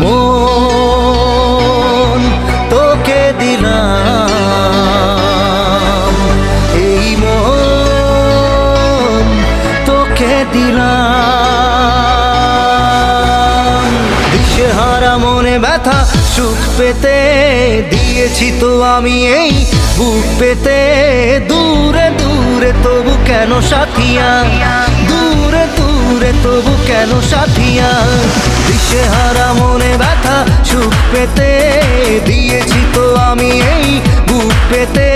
মন তোকে দিলাম, এই মন তোকে দিলাম। দিশেহারা মনে ব্যথা সুখ পেতে দিয়েছি তো আমি এই বুক পেতে। দূরে দূরে তবু কেন সাথিয়া, দূরে দূরে তবু কেন সাথিয়া। দিশেহারা মনে ব্যথা সুখ পেতে দিয়েছি তো আমি এই বুক পেতে।